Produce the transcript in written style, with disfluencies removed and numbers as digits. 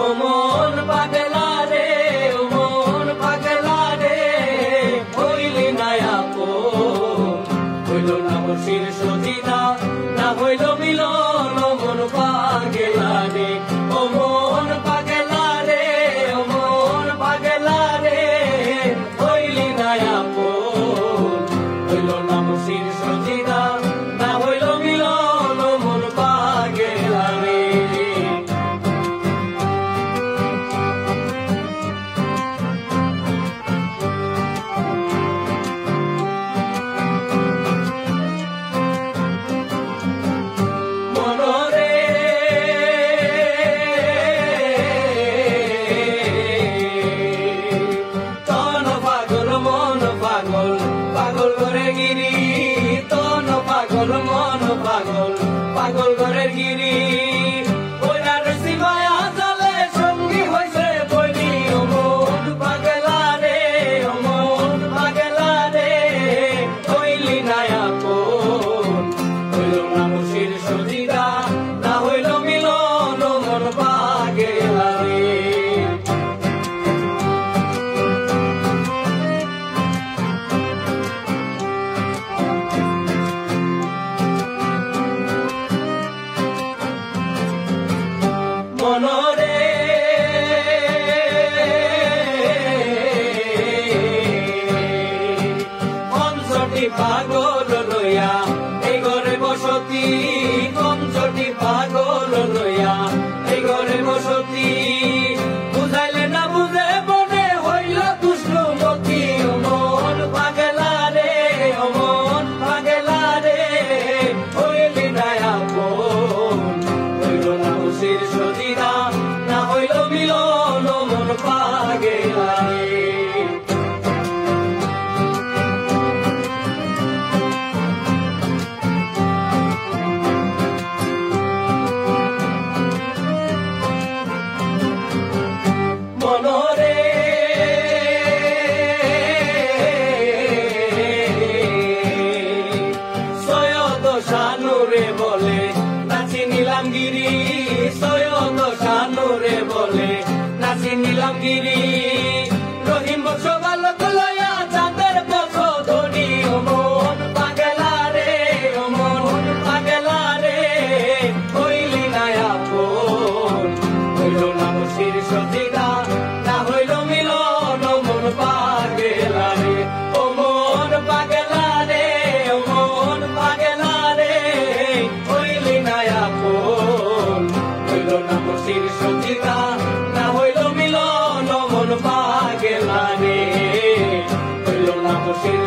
ও মন পাগলা রে, ও মন পাগলা রে, হইলি না আপন, হইল না মুর্শিদ সজিদা, না হইল মিলন, ও মন পাগলা রে, ও মন পাগলা রে, ও মন পাগলা রে, হইলি না আপন, হইল না মুর্শিদ সজিদা, না হইল মিলন, ও মন পাগলা রে। পাগল ঘরের গিরি, তন পাগল মন পাগল, পাগল ঘরের গিরি, ওইরা রসি মায়া জালে সঙ্গী হইছে বলি, ও মন পাগলা রে, ও মন পাগলা রে, হইলি না আপন, হইল না মুর্শিদ সজিদা, না হইল মিলন, ও মন পাগলা রে। মনরে পঞ্চটি পাগল লইয়া এই ঘরে বসতি, পঞ্চটি পাগল লইয়া এই ঘরে বসতি, বুঝাইলে না বুঝে মনে হইল দুষ্টমতি, ও মন পাগলা রে, ও মন পাগলা রে, হইলি না আপন, হইল না মুর্শিদ সজিদা, না হইল মিলন, ও মন পাগলা রে। মনরে সৈয়দ শানুরে বলে নাচি নিলাম গিরি, সৈয়দ শানুরে বলে নাচি নিলাম গিরি, রহিম বংশ বালক লয়া চাঁদের পথ ধরি, ও মন পাগলা রে, ও মন পাগলা রে, হইলি না আপন, হইল না মুর্শিদ সজিদা, না হইল মিলন, ও মন পাগলা রে, ও মন পাগলা রে, ও মন পাগলা রে, হইলি না আপন, হইল না মুর্শিদ সজিদা, না হইল মিলন, ও মন পাগলা রে, হইল না মুর্শিদ